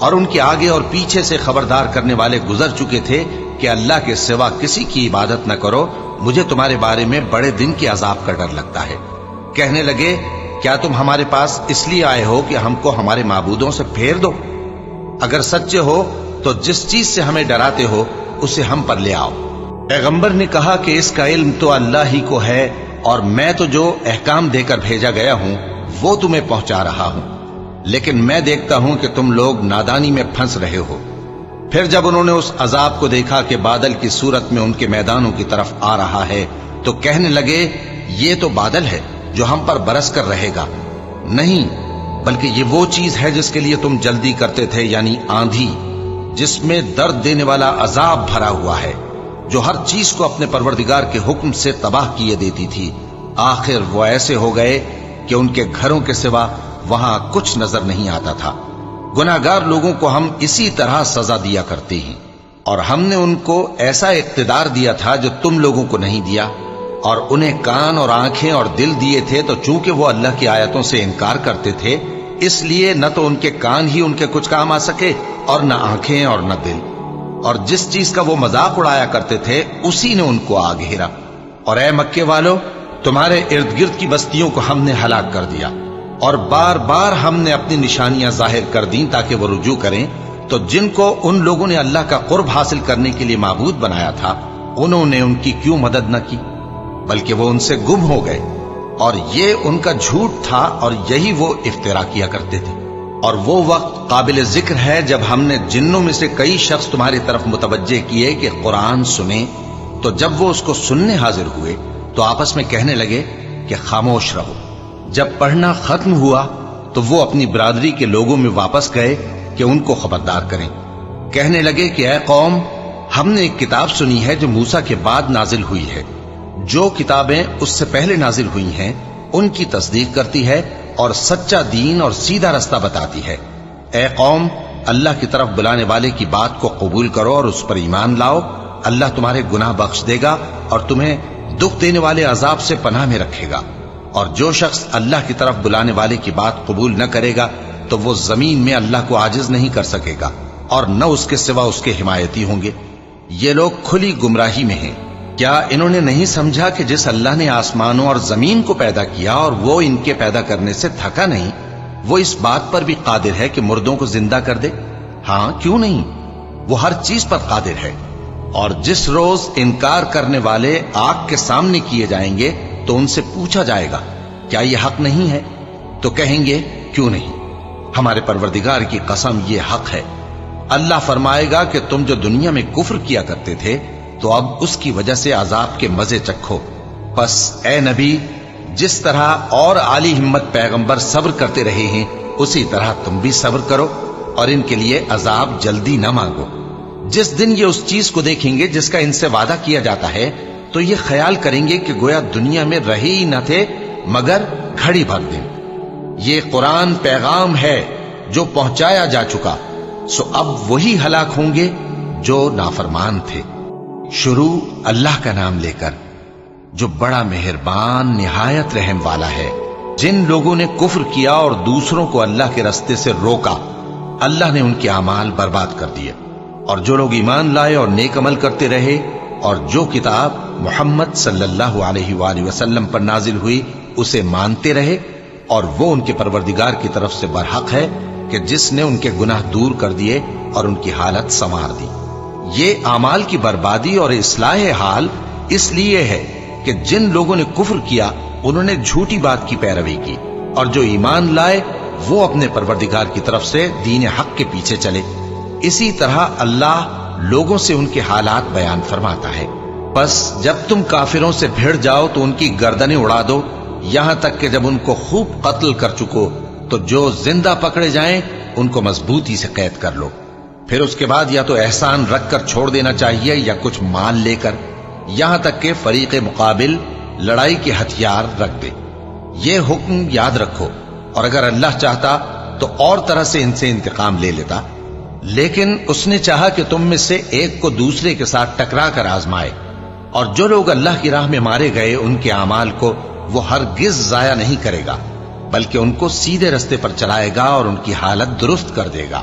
اور ان کے آگے اور پیچھے سے خبردار کرنے والے گزر چکے تھے کہ اللہ کے سوا کسی کی عبادت نہ کرو، مجھے تمہارے بارے میں بڑے دن کے عذاب کا ڈر لگتا ہے۔ کہنے لگے کیا تم ہمارے پاس اس لیے آئے ہو کہ ہم کو ہمارے معبودوں سے پھیر دو؟ اگر سچے ہو تو جس چیز سے ہمیں ڈراتے ہو اسے ہم پر لے آؤ۔ پیغمبر نے کہا کہ اس کا علم تو اللہ ہی کو ہے، اور میں تو جو احکام دے کر بھیجا گیا ہوں وہ تمہیں پہنچا رہا ہوں، لیکن میں دیکھتا ہوں کہ تم لوگ نادانی میں پھنس رہے ہو۔ پھر جب انہوں نے اس عذاب کو دیکھا کہ بادل کی صورت میں ان کے میدانوں کی طرف آ رہا ہے تو کہنے لگے یہ تو بادل ہے جو ہم پر برس کر رہے گا، نہیں بلکہ یہ وہ چیز ہے جس کے لیے تم جلدی کرتے تھے، یعنی آندھی جس میں درد دینے والا عذاب بھرا ہوا ہے، جو ہر چیز کو اپنے پروردگار کے حکم سے تباہ کیے دیتی تھی۔ آخر وہ ایسے ہو گئے کہ ان کے گھروں کے سوا وہاں کچھ نظر نہیں آتا تھا۔ گناہگار لوگوں کو ہم اسی طرح سزا دیا کرتے ہیں، اور ہم نے ان کو ایسا اقتدار دیا تھا جو تم لوگوں کو نہیں دیا، اور انہیں کان اور آنکھیں اور دل دیے تھے، تو چونکہ وہ اللہ کی آیتوں سے انکار کرتے تھے اس لیے نہ تو ان کے کان ہی ان کے کچھ کام آ سکے اور نہ آنکھیں اور نہ دل، اور جس چیز کا وہ مذاق اڑایا کرتے تھے اسی نے ان کو آ گھیرا۔ اور اے مکے والو، تمہارے ارد گرد کی بستیوں کو ہم نے ہلاک کر دیا، اور بار بار ہم نے اپنی نشانیاں ظاہر کر دیں تاکہ وہ رجوع کریں، تو جن کو ان لوگوں نے اللہ کا قرب حاصل کرنے کے لیے معبود بنایا تھا انہوں نے ان کی کیوں مدد نہ کی، بلکہ وہ ان سے گم ہو گئے، اور یہ ان کا جھوٹ تھا اور یہی وہ افترا کیا کرتے تھے۔ اور وہ وقت قابل ذکر ہے جب ہم نے جنوں میں سے کئی شخص تمہاری طرف متوجہ کیے کہ قرآن سنیں، تو جب وہ اس کو سننے حاضر ہوئے تو آپس میں کہنے لگے کہ خاموش رہو۔ جب پڑھنا ختم ہوا تو وہ اپنی برادری کے لوگوں میں واپس گئے کہ ان کو خبردار کریں۔ کہنے لگے کہ اے قوم، ہم نے ایک کتاب سنی ہے جو موسیٰ کے بعد نازل ہوئی ہے، جو کتابیں اس سے پہلے نازل ہوئی ہیں ان کی تصدیق کرتی ہے اور سچا دین اور سیدھا رستہ بتاتی ہے۔ اے قوم، اللہ کی طرف بلانے والے کی بات کو قبول کرو اور اس پر ایمان لاؤ، اللہ تمہارے گناہ بخش دے گا اور تمہیں دکھ دینے والے عذاب سے پناہ میں رکھے گا۔ اور جو شخص اللہ کی طرف بلانے والے کی بات قبول نہ کرے گا تو وہ زمین میں اللہ کو عاجز نہیں کر سکے گا، اور نہ اس کے سوا اس کے حمایتی ہوں گے۔ یہ لوگ کھلی گمراہی میں ہیں۔ کیا انہوں نے نہیں سمجھا کہ جس اللہ نے آسمانوں اور زمین کو پیدا کیا اور وہ ان کے پیدا کرنے سے تھکا نہیں، وہ اس بات پر بھی قادر ہے کہ مردوں کو زندہ کر دے؟ ہاں، کیوں نہیں، وہ ہر چیز پر قادر ہے۔ اور جس روز انکار کرنے والے آگ کے سامنے کیے جائیں گے تو ان سے پوچھا جائے گا کیا یہ حق نہیں ہے؟ تو کہیں گے کیوں نہیں، ہمارے پروردگار کی قسم یہ حق ہے۔ اللہ فرمائے گا کہ تم جو دنیا میں کفر کیا کرتے تھے تو اب اس کی وجہ سے عذاب کے مزے چکھو۔ پس اے نبی، جس طرح اور عالی ہمت پیغمبر صبر کرتے رہے ہیں اسی طرح تم بھی صبر کرو، اور ان کے لیے عذاب جلدی نہ مانگو۔ جس دن یہ اس چیز کو دیکھیں گے جس کا ان سے وعدہ کیا جاتا ہے تو یہ خیال کریں گے کہ گویا دنیا میں رہے ہی نہ تھے مگر گھڑی بھر دن۔ یہ قرآن پیغام ہے جو پہنچایا جا چکا، سو اب وہی ہلاک ہوں گے جو نافرمان تھے۔ شروع اللہ کا نام لے کر جو بڑا مہربان نہایت رحم والا ہے۔ جن لوگوں نے کفر کیا اور دوسروں کو اللہ کے رستے سے روکا، اللہ نے ان کے اعمال برباد کر دیے، اور جو لوگ ایمان لائے اور نیک عمل کرتے رہے اور جو کتاب محمد صلی اللہ علیہ وآلہ وسلم پر نازل ہوئی اسے مانتے رہے، اور وہ ان کے پروردگار کی طرف سے برحق ہے کہ جس نے ان کے گناہ دور کر دیے اور ان کی حالت سنوار دی۔ یہ اعمال کی بربادی اور اصلاح حال اس لیے ہے کہ جن لوگوں نے کفر کیا انہوں نے جھوٹی بات کی پیروی کی، اور جو ایمان لائے وہ اپنے پروردگار کی طرف سے دین حق کے پیچھے چلے۔ اسی طرح اللہ لوگوں سے ان کے حالات بیان فرماتا ہے۔ بس جب تم کافروں سے بھیڑ جاؤ تو ان کی گردنیں اڑا دو، یہاں تک کہ جب ان کو خوب قتل کر چکو تو جو زندہ پکڑے جائیں ان کو مضبوطی سے قید کر لو۔ پھر اس کے بعد یا تو احسان رکھ کر چھوڑ دینا چاہیے یا کچھ مال لے کر، یہاں تک کہ فریق مقابل لڑائی کے ہتھیار رکھ دے۔ یہ حکم یاد رکھو، اور اگر اللہ چاہتا تو اور طرح سے ان سے انتقام لے لیتا، لیکن اس نے چاہا کہ تم میں سے ایک کو دوسرے کے ساتھ ٹکرا کر آزمائے۔ اور جو لوگ اللہ کی راہ میں مارے گئے ان کے اعمال کو وہ ہرگز ضائع نہیں کرے گا، بلکہ ان کو سیدھے رستے پر چلائے گا اور ان کی حالت درست کر دے گا۔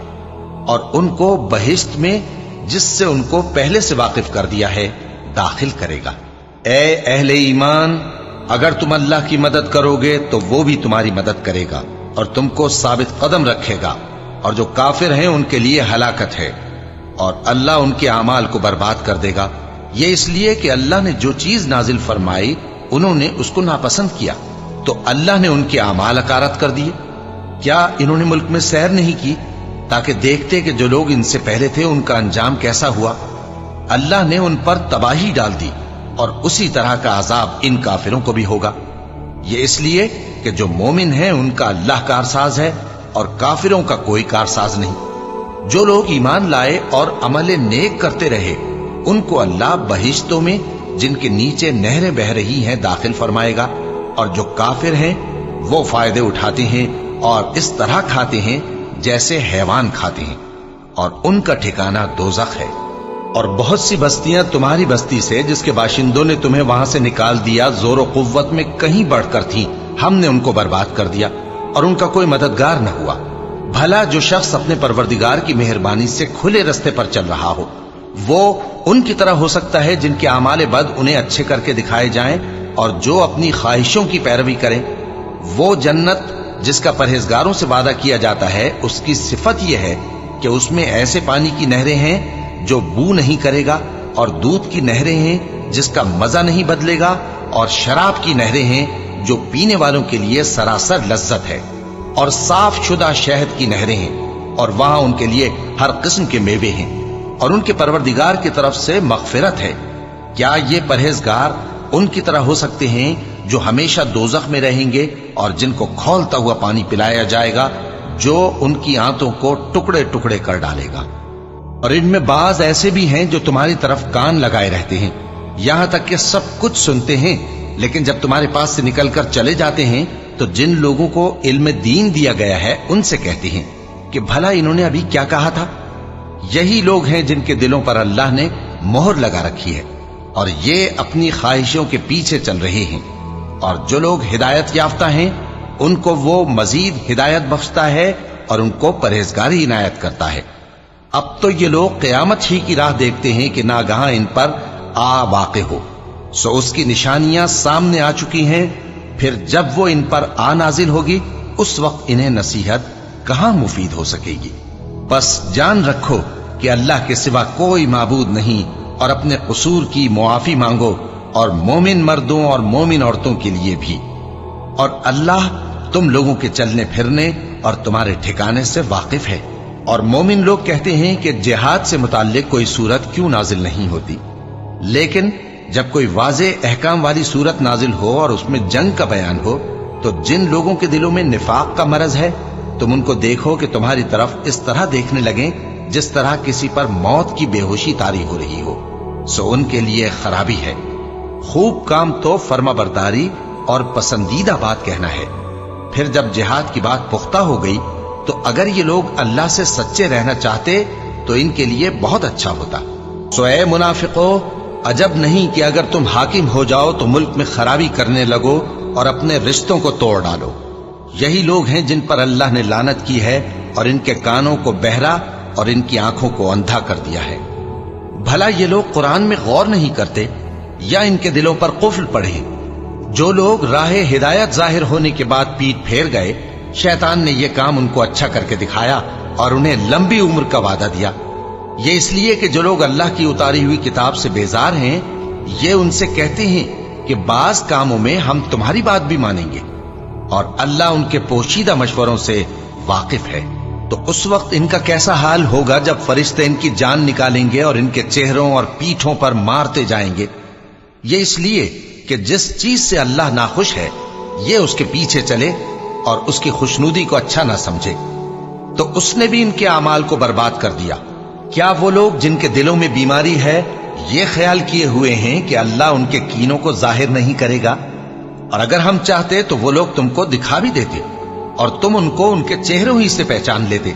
اور ان کو بہشت میں جس سے ان کو پہلے سے واقف کر دیا ہے داخل کرے گا۔ اے اہل ایمان، اگر تم اللہ کی مدد کرو گے تو وہ بھی تمہاری مدد کرے گا اور تم کو ثابت قدم رکھے گا، اور جو کافر ہیں ان کے لیے ہلاکت ہے، اور اللہ ان کے اعمال کو برباد کر دے گا۔ یہ اس لیے کہ اللہ نے جو چیز نازل فرمائی انہوں نے اس کو ناپسند کیا، تو اللہ نے ان کے اعمال اکارت کر دیے۔ کیا انہوں نے ملک میں سیر نہیں کی تاکہ دیکھتے کہ جو لوگ ان سے پہلے تھے ان کا انجام کیسا ہوا؟ اللہ نے ان پر تباہی ڈال دی، اور اسی طرح کا عذاب ان کافروں کو بھی ہوگا۔ یہ اس لیے کہ جو مومن ہیں ان کا اللہ کارساز ہے اور کافروں کا کوئی کارساز نہیں۔ جو لوگ ایمان لائے اور عمل نیک کرتے رہے ان کو اللہ بہشتوں میں جن کے نیچے نہریں بہ رہی ہیں داخل فرمائے گا، اور جو کافر ہیں وہ فائدے اٹھاتے ہیں اور اس طرح کھاتے ہیں جیسے حیوان کھاتے ہیں، اور ان کا ٹھکانہ دوزخ ہے۔ اور بہت سی بستیاں تمہاری بستی سے جس کے باشندوں نے تمہیں وہاں سے نکال دیا زور و قوت میں کہیں بڑھ کر تھیں، ہم نے ان کو برباد کر دیا اور ان کا کوئی مددگار نہ ہوا۔ بھلا جو شخص اپنے پروردگار کی مہربانی سے کھلے رستے پر چل رہا ہو وہ ان کی طرح ہو سکتا ہے جن کے اعمال بد انہیں اچھے کر کے دکھائے جائیں، اور جو اپنی خواہشوں کی پیروی کریں وہ جنت جس کا پرہیزگاروں سے وعدہ کیا جاتا ہے اس کی صفت یہ ہے کہ اس میں ایسے پانی کی نہریں ہیں جو بو نہیں کرے گا، اور دودھ کی نہریں ہیں جس کا مزہ نہیں بدلے گا، اور شراب کی نہریں ہیں جو پینے والوں کے لیے سراسر لذت ہے، اور صاف شدہ شہد کی نہریں ہیں، اور وہاں ان کے لیے ہر قسم کے میوے ہیں، اور ان کے پروردگار کی طرف سے مغفرت ہے۔ کیا یہ پرہیزگار ان کی طرح ہو سکتے ہیں جو ہمیشہ دوزخ میں رہیں گے اور جن کو کھولتا ہوا پانی پلایا جائے گا جو ان کی آنتوں کو ٹکڑے ٹکڑے کر ڈالے گا؟ اور ان میں بعض ایسے بھی ہیں جو تمہاری طرف کان لگائے رہتے ہیں، یہاں تک کہ سب کچھ سنتے ہیں، لیکن جب تمہارے پاس سے نکل کر چلے جاتے ہیں تو جن لوگوں کو علم دین دیا گیا ہے ان سے کہتے ہیں کہ بھلا انہوں نے ابھی کیا کہا تھا؟ یہی لوگ ہیں جن کے دلوں پر اللہ نے مہر لگا رکھی ہے اور یہ اپنی خواہشوں کے پیچھے چل رہے ہیں، اور جو لوگ ہدایت یافتہ ہیں ان کو وہ مزید ہدایت بخشتا ہے اور ان کو پرہیزگاری عنایت کرتا ہے۔ اب تو یہ لوگ قیامت ہی کی راہ دیکھتے ہیں کہ ناگہاں ان پر آ واقع ہو، سو اس کی نشانیاں سامنے آ چکی ہیں، پھر جب وہ ان پر آ نازل ہوگی اس وقت انہیں نصیحت کہاں مفید ہو سکے گی۔ بس جان رکھو کہ اللہ کے سوا کوئی معبود نہیں، اور اپنے قصور کی معافی مانگو، اور مومن مردوں اور مومن عورتوں کے لیے بھی، اور اللہ تم لوگوں کے چلنے پھرنے اور تمہارے ٹھکانے سے واقف ہے۔ اور مومن لوگ کہتے ہیں کہ جہاد سے متعلق کوئی سورت کیوں نازل نہیں ہوتی، لیکن جب کوئی واضح احکام والی سورت نازل ہو اور اس میں جنگ کا بیان ہو تو جن لوگوں کے دلوں میں نفاق کا مرض ہے تم ان کو دیکھو کہ تمہاری طرف اس طرح دیکھنے لگیں جس طرح کسی پر موت کی بے ہوشی طاری ہو رہی ہو، سو ان کے لیے خرابی ہے۔ خوب کام تو فرما برداری اور پسندیدہ بات کہنا ہے۔ پھر جب جہاد کی بات پختہ ہو گئی تو اگر یہ لوگ اللہ سے سچے رہنا چاہتے تو ان کے لیے بہت اچھا ہوتا۔ سو اے منافقو، عجب نہیں کہ اگر تم حاکم ہو جاؤ تو ملک میں خرابی کرنے لگو اور اپنے رشتوں کو توڑ ڈالو۔ یہی لوگ ہیں جن پر اللہ نے لعنت کی ہے اور ان کے کانوں کو بہرا اور ان کی آنکھوں کو اندھا کر دیا ہے۔ بھلا یہ لوگ قرآن میں غور نہیں کرتے یا ان کے دلوں پر قفل پڑے؟ جو لوگ راہ ہدایت ظاہر ہونے کے بعد پیٹ پھیر گئے، شیطان نے یہ کام ان کو اچھا کر کے دکھایا اور انہیں لمبی عمر کا وعدہ دیا۔ یہ اس لیے کہ جو لوگ اللہ کی اتاری ہوئی کتاب سے بیزار ہیں یہ ان سے کہتے ہیں کہ بعض کاموں میں ہم تمہاری بات بھی مانیں گے، اور اللہ ان کے پوشیدہ مشوروں سے واقف ہے۔ تو اس وقت ان کا کیسا حال ہوگا جب فرشتے ان کی جان نکالیں گے اور ان کے چہروں اور پیٹھوں پر مارتے جائیں گے۔ یہ اس لیے کہ جس چیز سے اللہ ناخوش ہے یہ اس کے پیچھے چلے اور اس کی خوشنودی کو اچھا نہ سمجھے، تو اس نے بھی ان کے اعمال کو برباد کر دیا۔ کیا وہ لوگ جن کے دلوں میں بیماری ہے یہ خیال کیے ہوئے ہیں کہ اللہ ان کے کینوں کو ظاہر نہیں کرے گا؟ اور اگر ہم چاہتے تو وہ لوگ تم کو دکھا بھی دیتے اور تم ان کو ان کے چہروں ہی سے پہچان لیتے،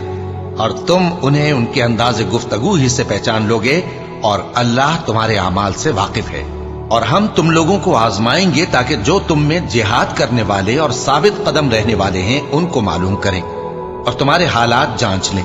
اور تم انہیں ان کے انداز گفتگو ہی سے پہچان لوگے، اور اللہ تمہارے اعمال سے واقف ہے۔ اور ہم تم لوگوں کو آزمائیں گے تاکہ جو تم میں جہاد کرنے والے اور ثابت قدم رہنے والے ہیں ان کو معلوم کریں اور تمہارے حالات جانچ لیں۔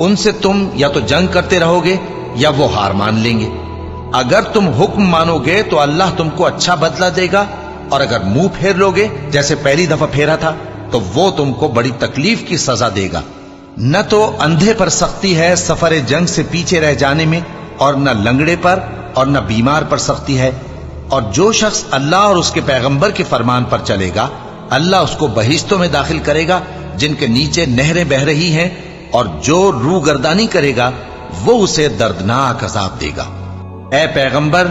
ان سے تم یا تو جنگ کرتے رہو گے یا وہ ہار مان لیں گے۔ اگر تم حکم مانو گے تو اللہ تم کو اچھا بدلہ دے گا، اور اگر منہ پھیر لو گے جیسے پہلی دفعہ پھیرا تھا تو وہ تم کو بڑی تکلیف کی سزا دے گا۔ نہ تو اندھے پر سختی ہے سفر جنگ سے پیچھے رہ جانے میں، اور نہ لنگڑے پر اور نہ بیمار پر سختی ہے، اور جو شخص اللہ اور اس کے پیغمبر کے فرمان پر چلے گا اللہ اس کو بہشتوں میں داخل کرے گا جن کے نیچے نہریں بہ رہی ہیں، اور جو روح گردانی کرے گا وہ اسے دردناک عذاب دے گا۔ اے پیغمبر،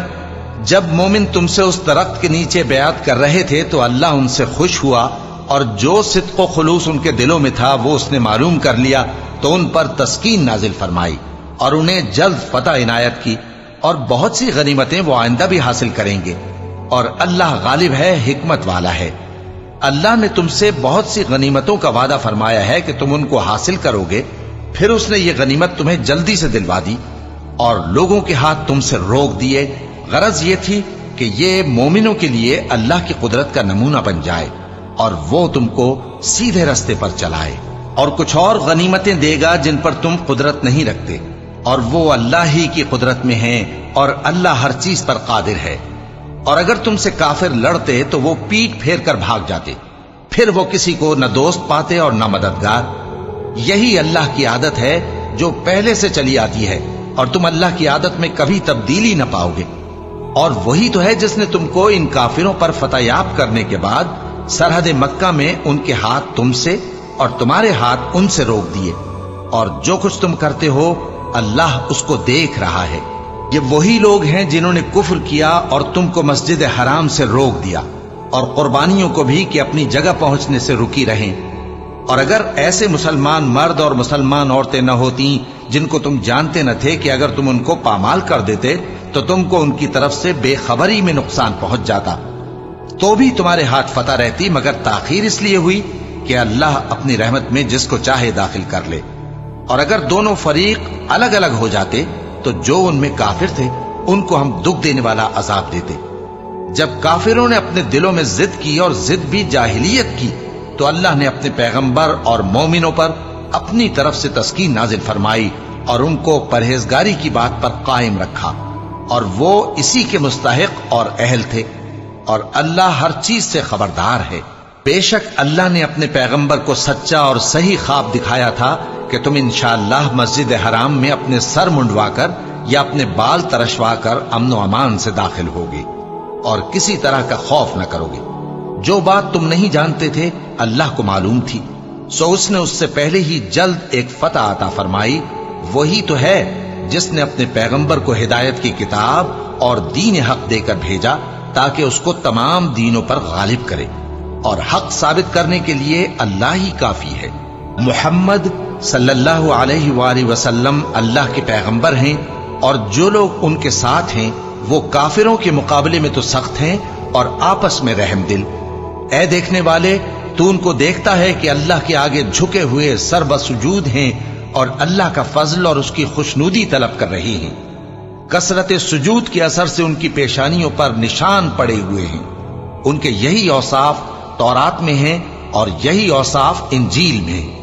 جب مومن تم سے اس درخت کے نیچے بیعت کر رہے تھے تو اللہ ان سے خوش ہوا، اور جو صدق و خلوص ان کے دلوں میں تھا وہ اس نے معلوم کر لیا تو ان پر تسکین نازل فرمائی اور انہیں جلد فتح عنایت کی، اور بہت سی غنیمتیں وہ آئندہ بھی حاصل کریں گے، اور اللہ غالب ہے، حکمت والا ہے۔ اللہ نے تم سے بہت سی غنیمتوں کا وعدہ فرمایا ہے کہ تم ان کو حاصل کرو گے، پھر اس نے یہ غنیمت تمہیں جلدی سے دلوا دی اور لوگوں کے ہاتھ تم سے روک دیے۔ غرض یہ تھی کہ یہ مومنوں کے لیے اللہ کی قدرت کا نمونہ بن جائے اور وہ تم کو سیدھے رستے پر چلائے، اور کچھ اور غنیمتیں دے گا جن پر تم قدرت نہیں رکھتے، اور وہ اللہ ہی کی قدرت میں ہیں، اور اللہ ہر چیز پر قادر ہے۔ اور اگر تم سے کافر لڑتے تو وہ پیٹ پھیر کر بھاگ جاتے، پھر وہ کسی کو نہ دوست پاتے اور نہ مددگار۔ یہی اللہ کی عادت ہے جو پہلے سے چلی آتی ہے، اور تم اللہ کی عادت میں کبھی تبدیلی نہ پاؤ گے۔ اور وہی تو ہے جس نے تم کو ان کافروں پر فتح یاب کرنے کے بعد سرحد مکہ میں ان کے ہاتھ تم سے اور تمہارے ہاتھ ان سے روک دیے، اور جو کچھ تم کرتے ہو اللہ اس کو دیکھ رہا ہے۔ یہ وہی لوگ ہیں جنہوں نے کفر کیا اور تم کو مسجد حرام سے روک دیا، اور قربانیوں کو بھی کہ اپنی جگہ پہنچنے سے رکی رہیں۔ اور اگر ایسے مسلمان مرد اور مسلمان عورتیں نہ ہوتی جن کو تم جانتے نہ تھے کہ اگر تم ان کو پامال کر دیتے تو تم کو ان کی طرف سے بے خبری میں نقصان پہنچ جاتا، تو بھی تمہارے ہاتھ فتح رہتی، مگر تاخیر اس لیے ہوئی کہ اللہ اپنی رحمت میں جس کو چاہے داخل کر لے۔ اور اگر دونوں فریق الگ الگ ہو جاتے تو جو ان میں کافر تھے ان کو ہم دکھ دینے والا عذاب دیتے۔ جب کافروں نے اپنے دلوں میں ضد کی، اور ضد بھی جاہلیت کی، تو اللہ نے اپنے پیغمبر اور مومنوں پر اپنی طرف سے تسکین نازل فرمائی اور ان کو پرہیزگاری کی بات پر قائم رکھا، اور وہ اسی کے مستحق اور اہل تھے، اور اللہ ہر چیز سے خبردار ہے۔ بے شک اللہ نے اپنے پیغمبر کو سچا اور صحیح خواب دکھایا تھا کہ تم انشاءاللہ مسجد حرام میں اپنے سر منڈوا کر یا اپنے بال ترشوا کر امن و امان سے داخل ہوگے اور کسی طرح کا خوف نہ کرو گے۔ جو بات تم نہیں جانتے تھے اللہ کو معلوم تھی، سو اس نے اس سے پہلے ہی جلد ایک فتح عطا فرمائی۔ وہی تو ہے جس نے اپنے پیغمبر کو ہدایت کی کتاب اور دین حق دے کر بھیجا تاکہ اس کو تمام دینوں پر غالب کرے، اور حق ثابت کرنے کے لیے اللہ ہی کافی ہے۔ محمد صلی اللہ علیہ وآلہ وسلم اللہ کے پیغمبر ہیں، اور جو لوگ ان کے ساتھ ہیں وہ کافروں کے مقابلے میں تو سخت ہیں اور آپس میں رحم دل۔ اے دیکھنے والے، تو ان کو دیکھتا ہے کہ اللہ کے آگے جھکے ہوئے سر بسجود ہیں اور اللہ کا فضل اور اس کی خوشنودی طلب کر رہی ہیں۔ کثرت سجود کے اثر سے ان کی پیشانیوں پر نشان پڑے ہوئے ہیں۔ ان کے یہی اوصاف تورات میں ہیں اور یہی اوصاف انجیل میں ہیں۔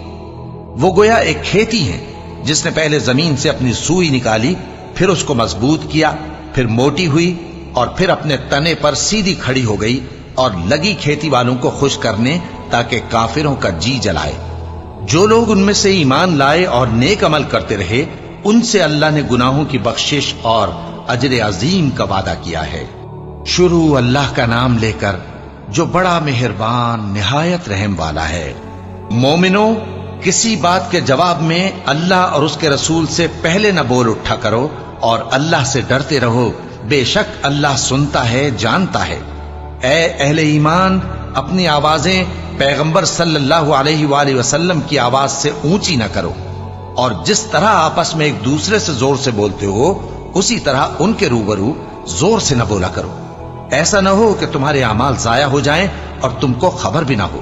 وہ گویا ایک کھیتی ہے جس نے پہلے زمین سے اپنی سوئی نکالی، پھر اس کو مضبوط کیا، پھر موٹی ہوئی، اور پھر اپنے تنے پر سیدھی کھڑی ہو گئی، اور لگی کھیتی والوں کو خوش کرنے تاکہ کافروں کا جی جلائے۔ جو لوگ ان میں سے ایمان لائے اور نیک عمل کرتے رہے ان سے اللہ نے گناہوں کی بخشش اور اجر عظیم کا وعدہ کیا ہے۔ شروع اللہ کا نام لے کر جو بڑا مہربان نہایت رحم والا ہے۔ مومنوں، کسی بات کے جواب میں اللہ اور اس کے رسول سے پہلے نہ بول اٹھا کرو، اور اللہ سے ڈرتے رہو، بے شک اللہ سنتا ہے، جانتا ہے۔ اے اہل ایمان، اپنی آوازیں پیغمبر صلی اللہ علیہ وآلہ وسلم کی آواز سے اونچی نہ کرو، اور جس طرح آپس میں ایک دوسرے سے زور سے بولتے ہو اسی طرح ان کے روبرو زور سے نہ بولا کرو، ایسا نہ ہو کہ تمہارے اعمال ضائع ہو جائیں اور تم کو خبر بھی نہ ہو۔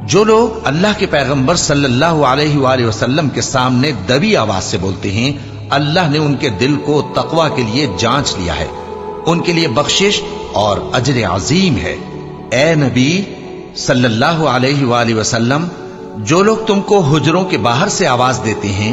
جو لوگ اللہ کے پیغمبر صلی اللہ علیہ وآلہ وسلم کے سامنے دبی آواز سے بولتے ہیں اللہ نے ان کے دل کو تقوی کے لیے جانچ لیا ہے، ان کے لیے بخشش اور اجر عظیم ہے۔ اے نبی صلی اللہ علیہ وآلہ وسلم، جو لوگ تم کو حجروں کے باہر سے آواز دیتے ہیں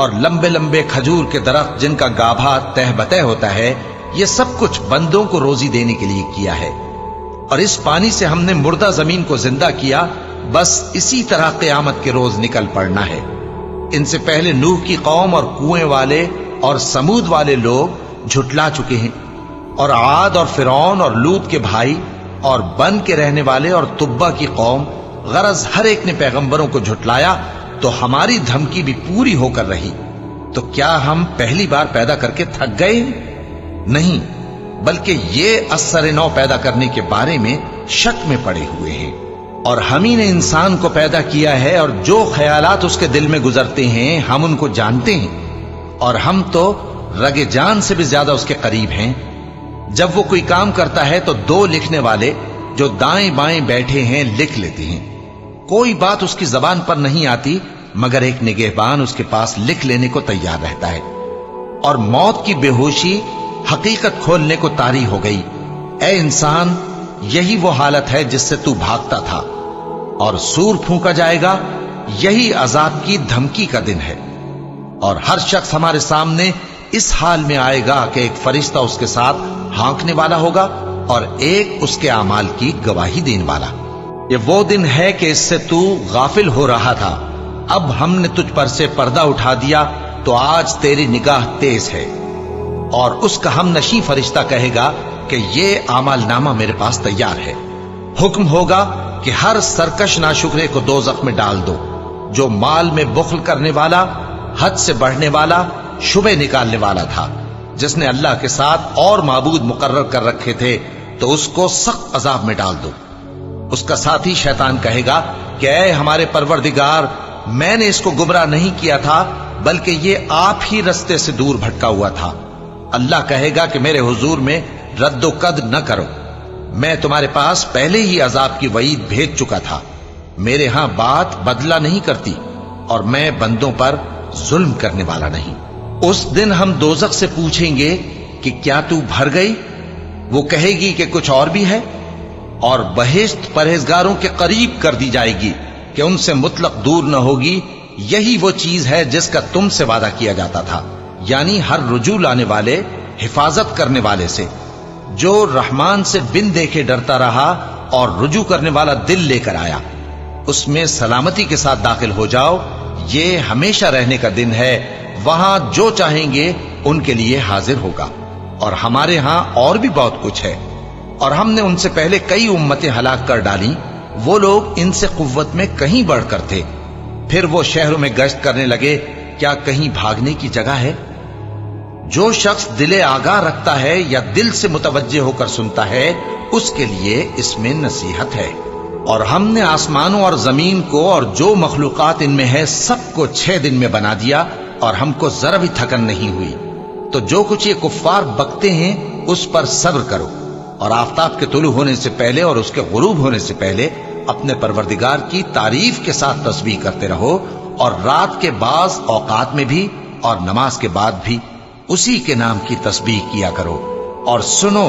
اور لمبے لمبے کھجور کے درخت جن کا گابھا تہ بتہ ہوتا ہے، یہ سب کچھ بندوں کو روزی دینے کے لیے کیا ہے۔ اور اس پانی سے ہم نے مردہ زمین کو زندہ کیا، بس اسی طرح قیامت کے روز نکل پڑنا ہے۔ ان سے پہلے نوح کی قوم اور کنویں والے اور سمود والے لوگ جھٹلا چکے ہیں، اور عاد اور فرعون اور لوط کے بھائی اور بن کے رہنے والے اور تبا کی قوم، غرض ہر ایک نے پیغمبروں کو جھٹلایا، تو ہماری دھمکی بھی پوری ہو کر رہی۔ تو کیا ہم پہلی بار پیدا کر کے تھک گئے؟ نہیں، بلکہ یہ اثر نو پیدا کرنے کے بارے میں شک میں پڑے ہوئے ہیں۔ اور ہم ہی نے انسان کو پیدا کیا ہے، اور جو خیالات اس کے دل میں گزرتے ہیں ہم ان کو جانتے ہیں، اور ہم تو رگ جان سے بھی زیادہ اس کے قریب ہیں۔ جب وہ کوئی کام کرتا ہے تو دو لکھنے والے جو دائیں بائیں بیٹھے ہیں لکھ لیتے ہیں۔ کوئی بات اس کی زبان پر نہیں آتی مگر ایک نگہبان اس کے پاس لکھ لینے کو تیار رہتا ہے۔ اور موت کی بے ہوشی حقیقت کھولنے کو طاری ہو گئی۔ اے انسان، یہی وہ حالت ہے جس سے تو بھاگتا تھا، اور سور پھونکا جائے گا، یہی عذاب کی دھمکی کا دن ہے۔ اور ہر شخص ہمارے سامنے اس حال میں آئے گا کہ ایک فرشتہ اس کے ساتھ ہانکنے والا ہوگا اور ایک اس کے اعمال کی گواہی دینے والا۔ یہ وہ دن ہے کہ اس سے تو غافل ہو رہا تھا، اب ہم نے تجھ پر سے پردہ اٹھا دیا تو آج تیری نگاہ تیز ہے۔ اور اس کا ہم نشیں فرشتہ کہے گا کہ یہ اعمال نامہ میرے پاس تیار ہے۔ حکم ہوگا کہ ہر سرکش ناشکرے کو دوزخ میں ڈال دو، جو مال میں بخل کرنے والا، حد سے بڑھنے والا، شبہ نکالنے والا تھا، جس نے اللہ کے ساتھ اور معبود مقرر کر رکھے تھے، تو اس کو سخت عذاب میں ڈال دو۔ اس کا ساتھی شیطان کہے گا کہ اے ہمارے پروردگار، میں نے اس کو گمراہ نہیں کیا تھا بلکہ یہ آپ ہی رستے سے دور بھٹکا ہوا تھا۔ اللہ کہے گا کہ میرے حضور میں رد و قد نہ کرو، میں تمہارے پاس پہلے ہی عذاب کی وعید بھیج چکا تھا۔ میرے ہاں بات بدلہ نہیں کرتی، اور میں بندوں پر ظلم کرنے والا نہیں۔ اس دن ہم دوزخ سے پوچھیں گے کہ کیا تو بھر گئی؟ وہ کہے گی کہ کچھ اور بھی ہے، اور بہشت پرہیزگاروں کے قریب کر دی جائے گی کہ ان سے مطلق دور نہ ہوگی۔ یہی وہ چیز ہے جس کا تم سے وعدہ کیا جاتا تھا، یعنی ہر رجوع لانے والے، حفاظت کرنے والے سے، جو رحمان سے بن دیکھے ڈرتا رہا اور رجوع کرنے والا دل لے کر آیا، اس میں سلامتی کے ساتھ داخل ہو جاؤ۔ یہ ہمیشہ رہنے کا دن ہے، وہاں جو چاہیں گے ان کے لیے حاضر ہوگا۔ اور ہمارے ہاں اور بھی بہت کچھ ہے، اور ہم نے ان سے پہلے کئی امتیں ہلاک کر ڈالیں، وہ لوگ ان سے قوت میں کہیں بڑھ کر تھے۔ پھر وہ شہروں میں گشت کرنے لگے، کیا کہیں بھاگنے کی جگہ ہے؟ جو شخص دل آگاہ رکھتا ہے یا دل سے متوجہ ہو کر سنتا ہے، اس کے لیے اس میں نصیحت ہے۔ اور ہم نے آسمانوں اور زمین کو اور جو مخلوقات ان میں ہے سب کو 6 دن میں بنا دیا، اور ہم کو ذرا بھی تھکن نہیں ہوئی۔ تو جو کچھ یہ کفار بکتے ہیں اس پر صبر کرو، اور آفتاب کے طلوع ہونے سے پہلے اور اس کے غروب ہونے سے پہلے اپنے پروردگار کی تعریف کے ساتھ تسبیح کرتے رہو، اور رات کے بعض اوقات میں بھی اور نماز کے بعد بھی اسی کے نام کی تسبیح کیا کرو۔ اور سنو،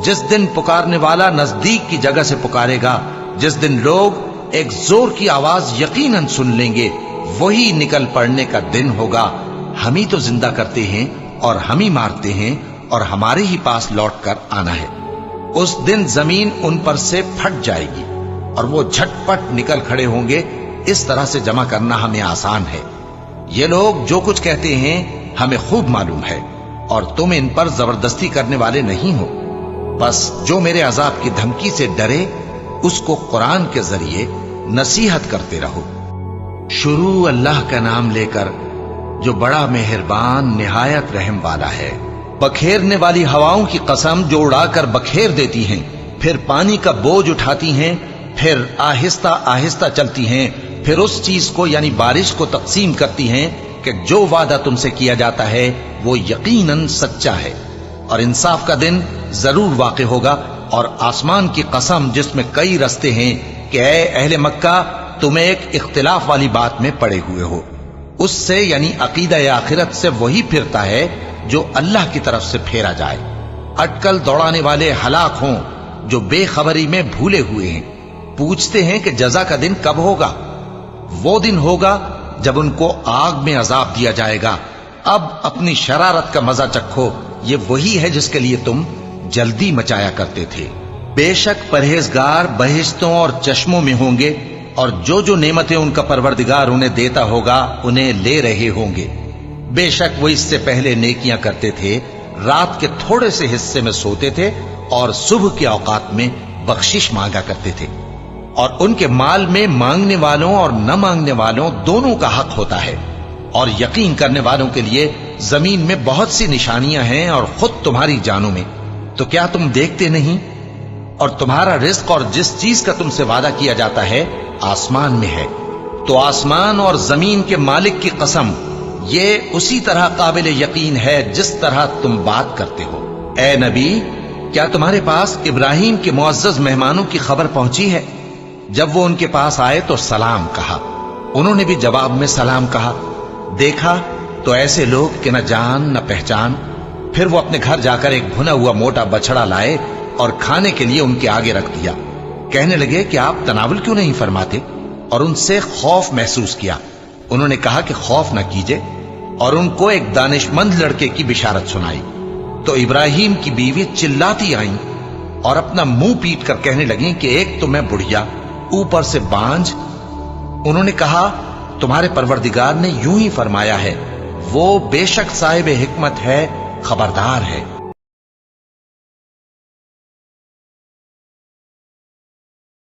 جس دن پکارنے والا نزدیک کی جگہ سے پکارے گا، جس دن لوگ ایک زور کی آواز یقیناً سن لیں گے، وہی نکل پڑنے کا دن ہوگا۔ ہم ہی تو زندہ کرتے ہیں اور ہم ہی مارتے ہیں، اور ہمارے ہی پاس لوٹ کر آنا ہے۔ اس دن زمین ان پر سے پھٹ جائے گی اور وہ جھٹ پٹ نکل کھڑے ہوں گے۔ اس طرح سے جمع کرنا ہمیں آسان ہے۔ یہ لوگ جو کچھ کہتے ہیں ہمیں خوب معلوم ہے، اور تم ان پر زبردستی کرنے والے نہیں ہو۔ بس جو میرے عذاب کی دھمکی سے ڈرے، اس کو قرآن کے ذریعے نصیحت کرتے رہو۔ شروع اللہ کا نام لے کر جو بڑا مہربان نہایت رحم والا ہے۔ بکھیرنے والی ہواؤں کی قسم جو اڑا کر بکھیر دیتی ہیں، پھر پانی کا بوجھ اٹھاتی ہیں، پھر آہستہ آہستہ چلتی ہیں، پھر اس چیز کو یعنی بارش کو تقسیم کرتی ہیں کہ جو وعدہ تم سے کیا جاتا ہے وہ یقیناً سچا ہے، اور انصاف کا دن ضرور واقع ہوگا۔ اور آسمان کی قسم جس میں کئی رستے ہیں کہ اے اہل مکہ، تم ایک اختلاف والی بات میں پڑے ہوئے ہو، اس سے یعنی عقیدہ آخرت سے وہی پھرتا ہے جو اللہ کی طرف سے پھیرا جائے۔ اٹکل دوڑانے والے ہلاک ہوں جو بے خبری میں بھولے ہوئے ہیں، پوچھتے ہیں کہ جزا کا دن کب ہوگا؟ وہ دن ہوگا جب ان کو آگ میں عذاب دیا جائے گا، اب اپنی شرارت کا مزہ چکھو، یہ وہی ہے جس کے لیے تم جلدی مچایا کرتے تھے۔ بے شک پرہیزگار بہشتوں اور چشموں میں ہوں گے، اور جو جو نعمتیں ان کا پروردگار انہیں دیتا ہوگا انہیں لے رہے ہوں گے۔ بے شک وہ اس سے پہلے نیکیاں کرتے تھے، رات کے تھوڑے سے حصے میں سوتے تھے اور صبح کے اوقات میں بخشش مانگا کرتے تھے، اور ان کے مال میں مانگنے والوں اور نہ مانگنے والوں دونوں کا حق ہوتا ہے۔ اور یقین کرنے والوں کے لیے زمین میں بہت سی نشانیاں ہیں، اور خود تمہاری جانوں میں، تو کیا تم دیکھتے نہیں؟ اور تمہارا رزق اور جس چیز کا تم سے وعدہ کیا جاتا ہے آسمان میں ہے، تو آسمان اور زمین کے مالک کی قسم، یہ اسی طرح قابل یقین ہے جس طرح تم بات کرتے ہو۔ اے نبی، کیا تمہارے پاس ابراہیم کے معزز مہمانوں کی خبر پہنچی ہے؟ جب وہ ان کے پاس آئے تو سلام کہا، انہوں نے بھی جواب میں سلام کہا۔ دیکھا تو ایسے لوگ کہ نہ جان نہ پہچان۔ پھر وہ اپنے گھر جا کر ایک بھنا ہوا موٹا بچڑا لائے اور کھانے کے لیے ان کے آگے رکھ دیا۔ کہنے لگے کہ آپ تناول کیوں نہیں فرماتے؟ اور ان سے خوف محسوس کیا۔ انہوں نے کہا کہ خوف نہ کیجے، اور ان کو ایک دانشمند لڑکے کی بشارت سنائی۔ تو ابراہیم کی بیوی چلاتی آئیں اور اپنا منہ پیٹ کر کہنے لگیں کہ ایک تو میں بڑھیا، اوپر سے بانجھ۔ انہوں نے کہا تمہارے پروردگار نے یوں ہی فرمایا ہے، وہ بے شک صاحب حکمت ہے، خبردار ہے۔